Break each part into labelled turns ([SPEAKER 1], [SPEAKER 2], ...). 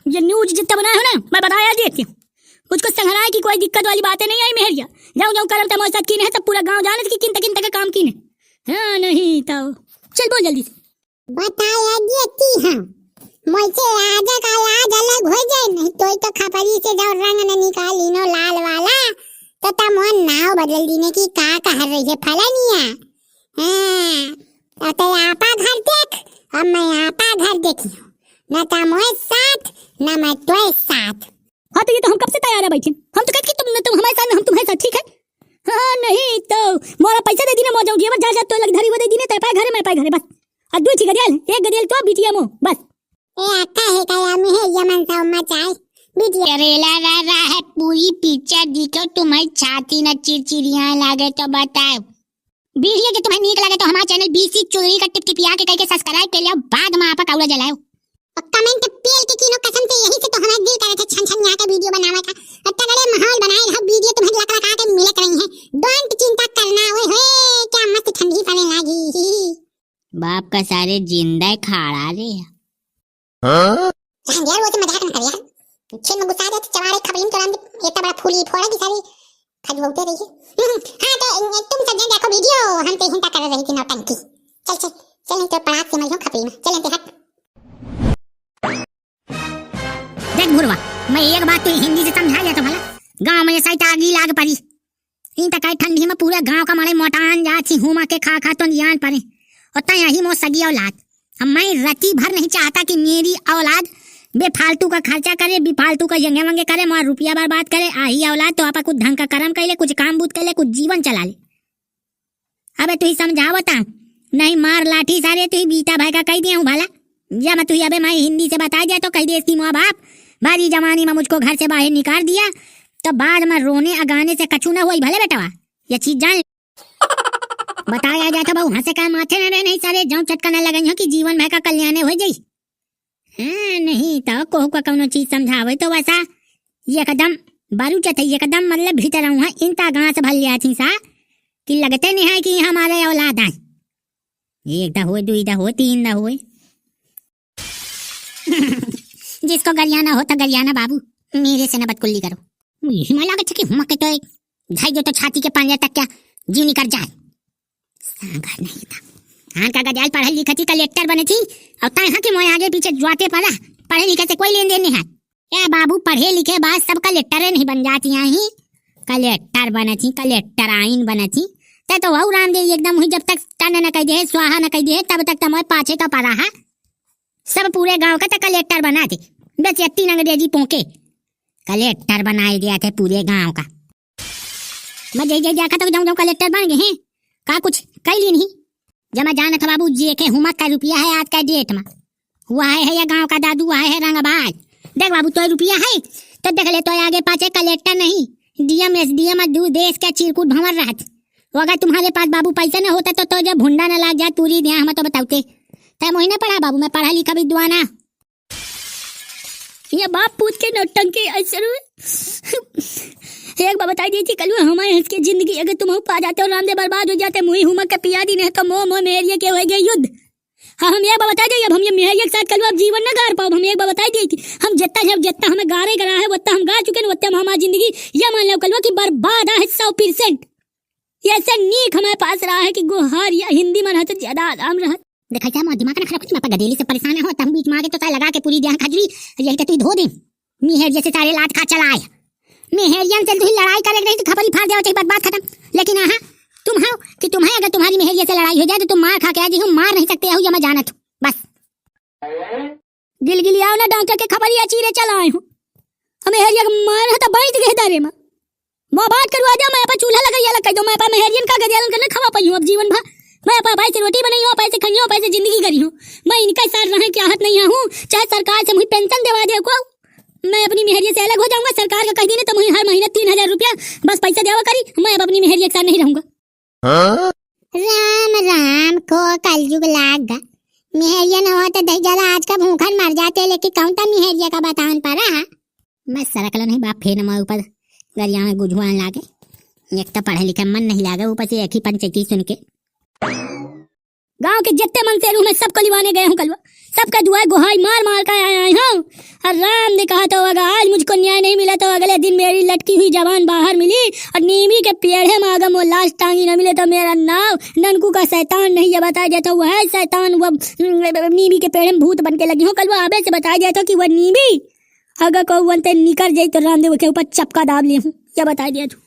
[SPEAKER 1] ये न्यूज जितना बनाया हो ना मैं बताया देती हूँ। मुझको संघराए की कोई दिक्कत वाली बातें नहीं आई मेहरिया। जाऊँ जाऊँ करब तब साथ की है तब पूरा गांव जाने कि किन तक काम की ने। हाँ नहीं तो चल बोल जल्दी से।
[SPEAKER 2] बताया देती हूँ मुझे आजा का आज अलग हो जाए नहीं तो खपरी से जाओ रंग न निकाली नो लाल वाला तो तमोन नाव बदल दीने की का कह रही है फलानिया। हाँ तो आपा घर देख अब मैं आपा घर देखी हूँ न तमोए साथ न मैं तोए साथ।
[SPEAKER 1] हाँ तो ये तो हम कब से तैयार है बैठे। हम तो कहते तुम हमारे साथ हम तुम्हारे साथ ठीक है। हाँ नहीं तो मोरा पैसा दे दी ना मौज जाऊंगी बस जा तो लग धरी वो दे दी ना तय पाए घर में पाए घरे बस। और दो ठीक गदियाल एक गदियाल तो बिटिया मो बस।
[SPEAKER 2] ए अक्का है का में है यमन सा मचाए बिटिया
[SPEAKER 3] करेला रहा है पूरी पिक्चर दिखो तुम्हारी छाती न चिड़चिड़िया लागे तो बताओ। वीडियो के तुम्हें नीक लगे तो हमारा चैनल बीसी चोरी का टिप के कह के सब्सक्राइब कर लिया बाद में आपा काउला जलाओ
[SPEAKER 2] और कमेंट पेल के किनो कसम से यही से तो हमारा दिल करे थे छन छन यहाँ का वीडियो बनावे का और तगड़े माहौल बनाए रहा वीडियो तुम्हें लक लगा के मिलत रही है। डोंट चिंता करना ओए होए क्या मस्त ठंडी पड़ने लगी।
[SPEAKER 3] बाप का सारे जिंदा खाड़ा रे।
[SPEAKER 2] हां यार वो तो मजाक न कर यार छे में गुस्सा दे चवाड़े खबलिन तुरंत इतना बड़ा फूली फोड़ा की सारी खजवते रही है। हां तो तुम सब जन देखो वीडियो हम तो हिंता कर रही थी नौटंकी। चल चल चल तो पड़ाक से मजो खपली में चल ते हट।
[SPEAKER 3] देख भुरवा मैं एक बात तो हिंदी से समझा दिया तो भला गांव में साइट आगी लाग पड़ी इन तक ठंडी में पूरे गांव का मारे मोटान जाती हुमा के खा खा तो जान पड़े और तय यही मो सगी औलाद। अब मैं रति भर नहीं चाहता कि मेरी औलाद बेफालतू का खर्चा करे बेफालतू का यंगे वंगे करे मार रुपया बर्बाद करे। आही औलाद तो आपा कुछ ढंग का कर्म कर ले कुछ काम बूत कर ले कुछ जीवन चला ले। अबे तू ही समझावता नहीं मार लाठी सारे तू बीता भाई का कह दिया हूँ भला या मैं तुझे अबे मैं हिंदी से बता दिया तो कह दे इसकी माँ बाप बारी जमानी में मुझको घर से बाहर निकाल दिया तो बाद में रोने अगाने से कछू ना हुई भले बेटवा ये चीज जान बताया जाता बहु हंसे का माथे न रहे नहीं सारे जाऊं चटका न लगाई हो कि जीवन भर का कल्याण हो जाई। हाँ नहीं तो कोहू का कोनो चीज समझावे तो वैसा एकदम बारू चत एकदम मतलब भीतर रहूं है इनता गांस भल जाती सा कि लगते नहीं है कि हमारे औलाद आए एक दा हो दुई दा हो तीन दा हो। जिसको गरियाना हो तो गरियाना बाबू मेरे से न बदकुल्ली करो। हिमालय के छकी हुमक तो ढाई जो तो छाती के पांजा तक क्या जीव निकल जाए सांगा नहीं था। हाँ का गजाल पढ़े लिखे थी कलेक्टर बने थी और तय के मोए आगे पीछे जुआते पड़ा पढ़े लिखे से कोई लेन देन नहीं है। ए बाबू पढ़े लिखे बाद सब कलेक्टर नहीं बन जाती ही कलेक्टर बने थी कलेक्टर आइन बने थी तो वह रामदेव एकदम हुई जब तक तन न कह दे स्वाहा न कह दे तब तक तमोए पाछे तो पड़ा है सब पूरे गांव का तो कलेक्टर बना थे बस ये 3 अंग्रेजी पोंके कलेक्टर बनाए दिया थे पूरे गांव का। मैं जे जाकर तो जाऊं कलेक्टर बन गए हैं का कुछ कह ली नहीं जमा जाना था बाबू जे के हुमक का रुपया है आज का डेट में हुआ है या गांव का दादू हुआ है रंगबाज। देख बाबू तो रुपया है तो देख ले तो आगे पाछे कलेक्टर नहीं डीएम एसडीएम दू देश का चिरकुट भंवर रहत। अगर तुम्हारे पास बाबू पैसा न होता तो जब भुंडा न लाग जाए पूरी ध्यान हम तो बताते तय मोहिना पढ़ा बाबू मैं पढ़ा लिखा विद्वाना।
[SPEAKER 1] ये बाप पूछ के नौटंकी ऐसे एक बात बताई दी थी कल हमारे इसकी जिंदगी अगर तुम पा जाते हो रामदेव बर्बाद हो जाते मुही हुमा का पिया दी नहीं तो मोह मेहरिया के हो गए युद्ध। हाँ हम एक बात बता दी अब हम ये मेहरिया के साथ कल अब जीवन न गार पाओ हम एक बात बताई दी थी हम जितना हमें गारे करा है उतना हम गा चुके हैं उतना हमारी जिंदगी ये मान लो कल की बर्बाद है 100%। ऐसा नीक हमारे पास रहा है कि गुहार या हिंदी में रहते ज्यादा आराम रहा।
[SPEAKER 3] देखा क्या मोदी मां का नखरा कुछ मैं गदेली से परेशान हो तम बीच मांगे तो ता लगा के पूरी ध्यान खजरी यही तो तू धो दे मेहर जैसे सारे लात खा चलाए मेहरियन से तू लड़ाई करे नहीं तो खपरी फाड़ दे बात खत्म। लेकिन हां तुम हो कि तुम्हें अगर तुम्हारी मेहरिया से लड़ाई हो जाए तो तुम मार खा के आ जी हो मार नहीं सकते हो या मैं जानत हूं बस
[SPEAKER 1] गिलगिलियाओ ना डॉक्टर के खपरी चीरे चलाए हो हमें मेहरिया का मार है तो बैठ गए दारे में मां बात करवा जा मैं अपन चूल्हा लगाया लग दो मैं अपन मेहरियन का गदियालन करने खवा पई हूं अब जीवन भर मैं अपा भाई से रोटी बनाई हूं पैसे खाई हूं पैसे जिंदगी करी हूं मैं इनका साथ रहे क्या हाथ नहीं हूं चाहे सरकार से मुझे पेंशन देवा दे को मैं अपनी मेहरिया से अलग हो जाऊंगा सरकार का कह दी ना तो मुझे हर महीने 3000 रुपया बस पैसा देवा करी मैं अब अपनी मेहरिया के साथ नहीं रहूंगा।
[SPEAKER 2] राम राम को कलयुग लागा मेहरिया न हो तो जला आज का भूखन मर जाते लेकिन कौन ता मेहरिया का बतावन पड़ा
[SPEAKER 3] मैं सरकलो नहीं बाप फेर न ऊपर गरिया में गुझुआन लागे एक तो पढ़े लिखे मन नहीं लागे ऊपर से एक ही पंचायती सुन के
[SPEAKER 1] गांव के जितने मन से मैं सबको लिवाने गए हूँ कलवा, सबका दुआ गुहाई मार मार कर आया हूँ। और राम ने कहा तो अगर आज मुझको न्याय नहीं मिला तो अगले दिन मेरी लटकी हुई जवान बाहर मिली और नीमी के पेड़े में अगर वो लाश टांगी न मिले तो मेरा नाम ननकू का शैतान नहीं, ये बता दिया था वो है शैतान। वो नीमी के पेड़े में भूत बन के लगी हूँ कलवा, अबे से बता दिया था कि वह नीमी अगर को बनते निकल जाये तो रामदेव के ऊपर चपका दाब ली हूँ, क्या बता दिया तू।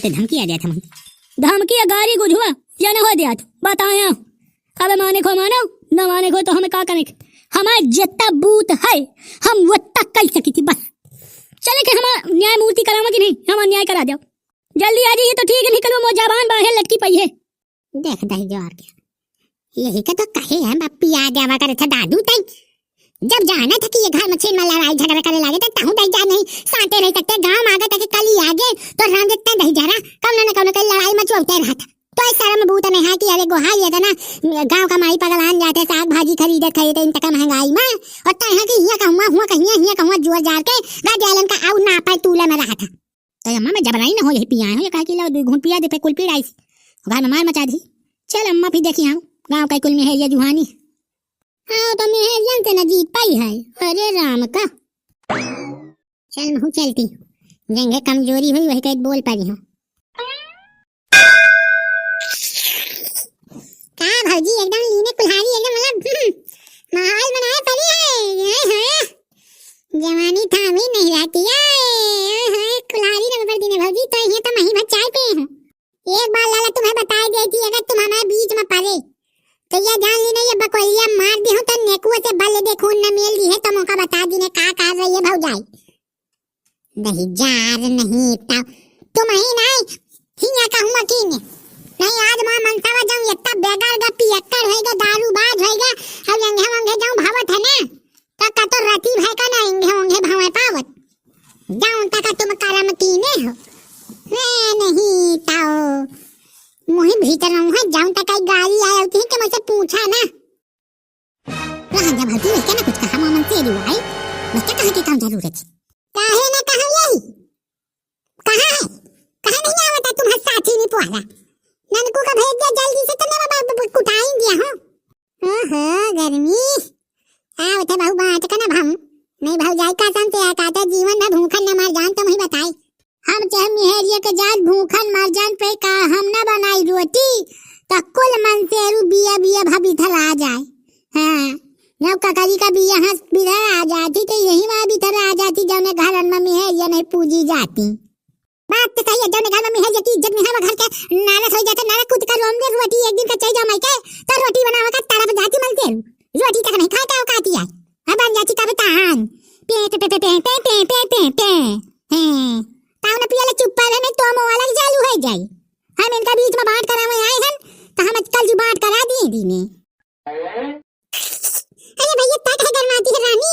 [SPEAKER 3] धमकी आ दिया था,
[SPEAKER 1] धमकी गाड़ी गुझुआ या न हो दिया तू बताया। अब माने को मानो न माने को तो हमें क्या करें, हमारे जितना बूत है हम वो तक कर सकी थी बस। चले के हम न्याय मूर्ति करावा कि नहीं, हम न्याय करा दो जल्दी आ जाइए तो ठीक है, निकलो मो जबान बाहर लटकी पई है।
[SPEAKER 3] देख दही जो क्या यही का तो कहे है बापी आ जावा करे था दादू तई, जब जाना था कि ये घर में छेन में लड़ाई झगड़ा करे लागे तो ताहू दही जा नहीं साते नहीं सकते, गांव आगे तक कल ही आगे तो राम जितना दही जा रहा कम ना कम लड़ाई में चलते रहा था। तो इस सारा में बूता में है कि अरे गोहाई है ना गांव का माई पगलान जाते साग भाजी खरीदे खरीदे इन तक महंगाई में, और तय कि हिया कहूँ हुआ कहिया हिया कहूँ जोर जार के गाजलन का आउ ना पाए तूले में रहा था। तो अम्मा मैं जबराई ना हो यही पिया हूँ, ये कहा कि लो 2 घूंट पिया दे पे कुल पीड़ाई घर में मार मचा दी। चल अम्मा फिर देखी आऊँ गाँव का कुल में है ये जुहानी। हाँ तो मेहरियन से न जीत पाई है, अरे राम का। चल मैं चलती हूँ, जंगे कमजोरी हुई वही कहीं बोल पाई हूँ। कहाँ भौजी एकदम लीने कुल्हाड़ी एकदम मतलब माहौल बनाए पड़ी है, जवानी थामी नहीं रहती है कुल्हाड़ी ने बदल दी भौजी। तो ये तो मही बचाए पे हूँ, एक बार लाला तुम्हें बताई गई थी अगर तुम हमारे बीच में पड़े तो ये जान ली नहीं ये बकोलिया मार दी हूँ तो नेकुआ से बल दे खून न मेल दी है तो मौका बता दी ने का कर रही है भौजाई। नहीं जार नहीं ता तुम ही नहीं हिया कहूँ मकीने नहीं आज मां मनसावा जाऊं इतना बेगार गा पियक्कर होएगा दारूबाज होएगा अब यंगे वंगे जाऊं भावत है ना तक तो रति भाई का ना इंगे वंगे भावे पावत जाऊं तक तुम करम कीने हो नहीं ताओ मुही भीतर रहूं है जाऊं तक आई गाली आई होती है कि मुझसे पूछा ना कहां जा भाती है क्या ना कुछ कहा मामन से रुआई मैं क्या कहा कि काम जरूरत काहे ना कहा यही कहां है कहां नहीं आवता तुम साथी नहीं पोहागा ननकू का भेज दिया जल्दी से तो मेरा बाप कुटाई दिया हो। ओहो गर्मी आओ थे बहु बात का ना भाऊ नहीं भाऊ जाई का संते आता जीवन में भूखन न मर जान तो मुही बताई हम चाहे मेहरिया के जात भूखन मर जान पे का हम ना बनाई रोटी तो कुल मन से रु बिया बिया भाभी थल आ जाए। हां नव ककरी का बिया हंस बिधर आ जाती तो यही वहां बिधर आ जाती जौने घर में मेहरिया नहीं पूजी जाती। बात तो सही है जौने घर में मेहरिया की इज्जत नहीं है घर के नारा हो जाता नारा खुद का रोम दे रोटी एक दिन का चाहिए जाओ मायके तो रोटी बनावा का तारा पे जाती मिलते रोटी तक नहीं खाता काती है अब बन जाती का तान पे पे पे पे पे पे पे पे पे हैं ताऊ ने पियाला चुप पर में तो मो अलग चालू हो जाई हम इनका बीच में बात करावे आए हैं तो हम कल जो बात करा दिए दीने। अरे भैया तक है गरमाती है रानी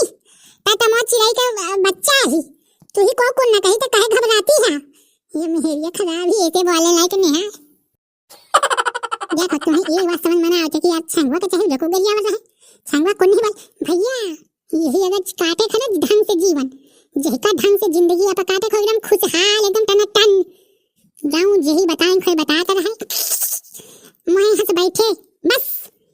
[SPEAKER 3] ता मो चिड़ै का बच्चा ही तू ही को न कही तो कहे घबराती है ये मेहरिया खराब ही ऐसे बोले लायक नहीं है। देखो तुम्हें एक बात समझ में ना आती कि आप संगवा के चाहे देखो गरिया में है संगवा को नहीं बोल भैया यही अगर काटे खा ना ढंग से जीवन जैसा ढंग से जिंदगी आप काटे खो एकदम खुशहाल एकदम टन टन जाऊं यही बताएं कोई बताता रहे मैं हंस बैठे बस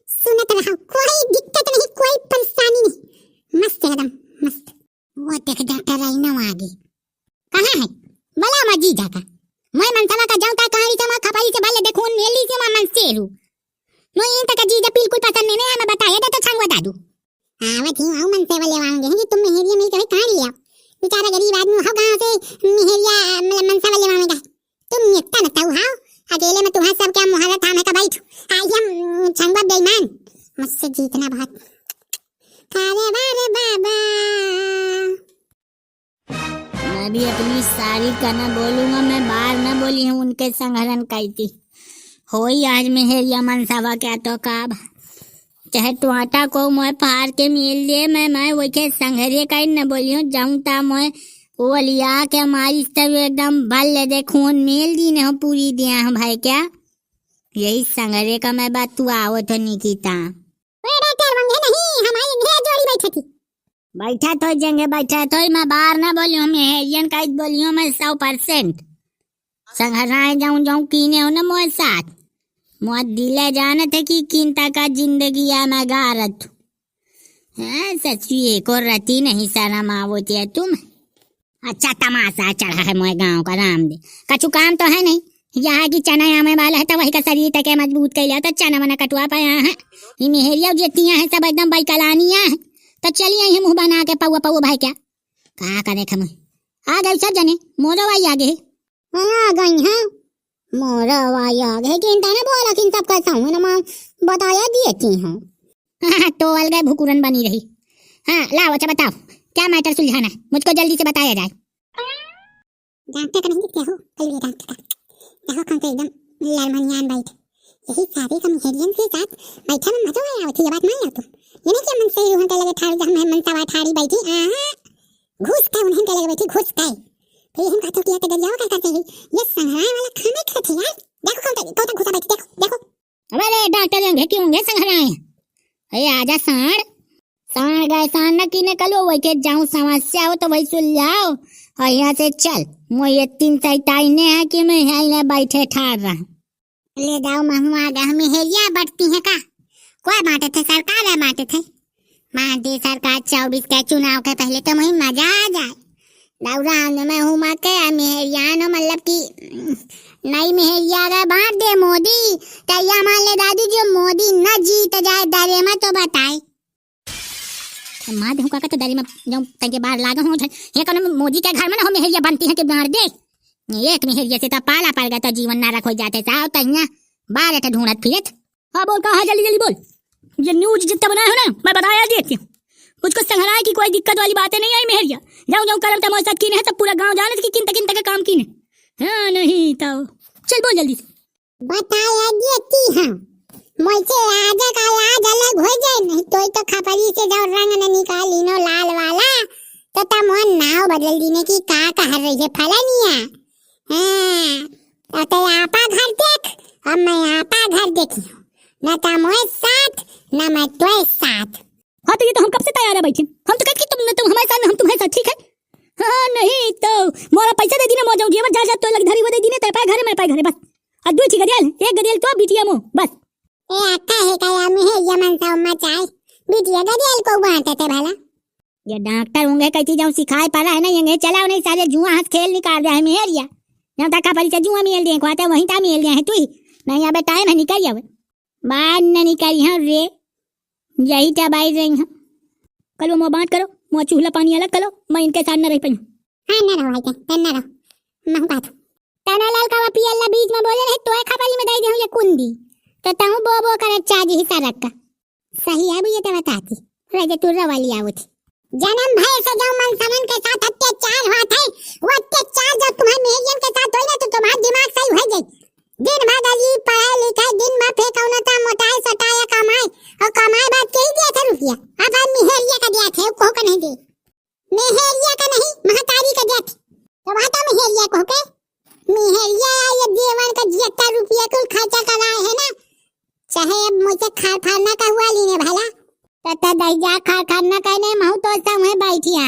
[SPEAKER 3] सुनत रहा कोई दिक्कत नहीं कोई परेशानी नहीं मस्त एकदम मस्त। वो देख डॉक्टर आई ना आगे कहाँ है बला मजी जाका मैं मनसवा का जाऊं ता कहानी से मैं खपारी से भले देखूं मेली से मैं मनसेरू नो इन तक जी बिल्कुल पसंद नहीं मैं बताया दे तो छंगवा दादू आवत ही आऊं मनसे वाले आऊंगे कि तुम मेहरिया मिल के कहां लिया बेचारा गरीब आदमी हो कहां से मेहरिया मनसा वाले मांगेगा तुम इतना न ताऊ हां अकेले में तुम्हारा सब क्या मुहारा था मैं का बैठ आई हम छंगवा बेईमान मुझसे जीतना बहुत कारे बारे बाबा।
[SPEAKER 1] मैं भी अपनी सारी का ना बोलूंगा मैं बाहर ना बोली हूँ उनके संगरन कहती होई आज मेहरिया मनसावा क्या तो काब चाहे टुआटा को मैं फार के मिल दिए मैं वो के संगरे का न बोली हूँ जाऊं ता मैं वो लिया के हमारी सब एकदम भल ले दे खून मेल दी ने हो पूरी दिया हूँ भाई क्या यही संगरे का मैं बात तू आओ तो निकिता बैठा तो जंगे बैठा तो मैं बाहर ना बोली हूँ मेहरियन का बोली हूँ मैं 100% संघराए जाऊं कीने हो ना मोए साथ
[SPEAKER 3] मुआ दिले जानत है कि किंता का जिंदगी आ मैं गारत हाँ सच्ची एक और रती नहीं शर्म आवती है तुम। अच्छा तमाशा चढ़ा है मोए गांव का राम दे कछु काम तो है नहीं यहाँ की चना आमे वाला है तो वही का शरीर तक मजबूत कर लिया तो चना मना कटवा पाया है ये मेहरिया जेतियां है सब एकदम बैकलानियां है तो चलिए यही मुंह बना के पौआ पौआ भाई क्या कहा करे खम आ गई सब जने मोरवाई आगे
[SPEAKER 2] आ गई हाँ मोरवाई आगे किन ताने बोला किन सब कैसा हूँ ना माँ बताया दिए की हूँ
[SPEAKER 3] हाँ तो अलग भुकुरन बनी रही। हाँ लाओ अच्छा बताओ क्या मैटर सुलझाना है मुझको जल्दी से बताया जाए।
[SPEAKER 2] डॉक्टर का नहीं दिखते हो कल ये डॉक्टर का देखो कम तो एकदम ललमनियान बैठे यही सारे कम हेरियन के साथ बैठा में मजा आया होती ये बात मान लो तुम ये नहीं कि मन से रूहन के लगे ठाड़ी जब मैं मन सवा ठाड़ी बैठी घुस के उन्हें के लगे बैठी घुस के फिर हम कहते किया के जाओ क्या करते हैं ये संघराए वाला खाना खाते यार देखो कम तो घुसा बैठी देखो देखो
[SPEAKER 3] अरे डॉक्टर होंगे क्यों होंगे संघराए अरे आजा साढ़ साढ़ गए साढ़ न किने कलो वही के जाऊं समस्या हो तो वही सुलझाओ और यहाँ से चल मुझे 3 सैताइने है कि मैं यहाँ बैठे ठाड़ रहा
[SPEAKER 2] ले जाओ महुआ आ गया हमें हेरिया बढ़ती है का कोई बांटे थे सरकार है बांटे थे माटी सरकार 24 के चुनाव के पहले तो मुझे मजा आ जाए दौरा में हूँ माँ के मेहरिया नो मतलब की नई मेहरिया अगर बांट दे मोदी तैया मान ले दादी जो मोदी न जीत जाए डरे में तो बताए
[SPEAKER 3] माँ देखो का तो डरी में जाऊं तंगे बाहर लागा हूँ ये कौन मोदी के घर में ना हो मेहरिया बनती है कि मार दे एक मेहरिया से तो पाला पड़ गया तो जीवन नारक हो जाते साहब तैया बारह ढूंढत फिरत।
[SPEAKER 1] हाँ बोल कहा जल्दी जल्दी बोल ये न्यूज जितना बनाया हो ना मैं बताया देती हूँ मुझको संघराए की कोई दिक्कत वाली बातें नहीं आई मेहरिया जाऊँ जाऊँ करब तो साथ की है तब पूरा गाँव जाने की किन तक काम की हाँ नहीं तो चल बोल जल्दी से
[SPEAKER 2] बताया देती हाँ मुझे आज का आज अलग हो जाए नहीं तो खपरी से जाओ रंग न निकाली नो लाल वाला तो तम नाव बदल दीने की का कह रही है फलानिया हाँ तो आपा घर देख अब मैं आपा घर देखी हूँ न तमोए साथ न मैं तोए साथ।
[SPEAKER 1] हाँ तो ये तो हम कब से तैयार है बैठे हम तो कहते तुम हमारे साथ में हम तुम्हारे साथ ठीक है। हाँ नहीं तो मोरा पैसा दे दी ना मौजूद ये जा तो लग धरी वो दे दी ना तेरे घर में पाए घरे बस और 2 गदियाल एक गदियाल तो बिटिया मो बस
[SPEAKER 2] ए आता है क्या में है यमन सा मचाए बिटिया गदियाल को बांटे थे भला
[SPEAKER 3] ये डॉक्टर होंगे कहती जाऊँ सिखाए पड़ा है ना ये चलाओ नहीं सारे जुआ हाथ खेल निकाल रहा है मेहरिया यहाँ तक खपरी से जुआ मिल दिए कहते वहीं ता मिल गए हैं तू ही नहीं अब टाइम है निकल जाओ बाहर न निकली हाँ रे यही क्या बाई रही हूँ कल वो मुँह बांट करो मुँह चूल्हा पानी अलग करो मैं इनके साथ न रह पाई
[SPEAKER 2] हाँ न रहो भाई टेन न रहो मैं बात तनालाल का पियल्ला बीच में बोले रहे तोए खपली में दई दे ये कुंडी तो ताऊ बो कर चार्ज हिस्सा रखा सही है भी ये तो बताती रजे तू रवाली आवत जन्म भय से जो मन समन के साथ अत्याचार हुआ था वो अत्याचार जब तुम्हारे मेहरियन के साथ होई ना तो तुम्हारा दिमाग सही हो जाए दिन भर गली पढ़ाई लिखाई दिन भर फेंकौना था मोटाई सटाया कमाए और कमाए बाद के ही दिया था रुपया अब मेहरिया का दिया था को का नहीं दे मेहरिया का नहीं महतारी का दिया तो बात मेहरिया को के मेहरिया ये देवन का 70 रुपया कुल खर्चा कराए है ना चाहे अब मुझे खाना का हुआ लीने भला तथा दैजा खा खाना कहने महू तो सब है बैठिया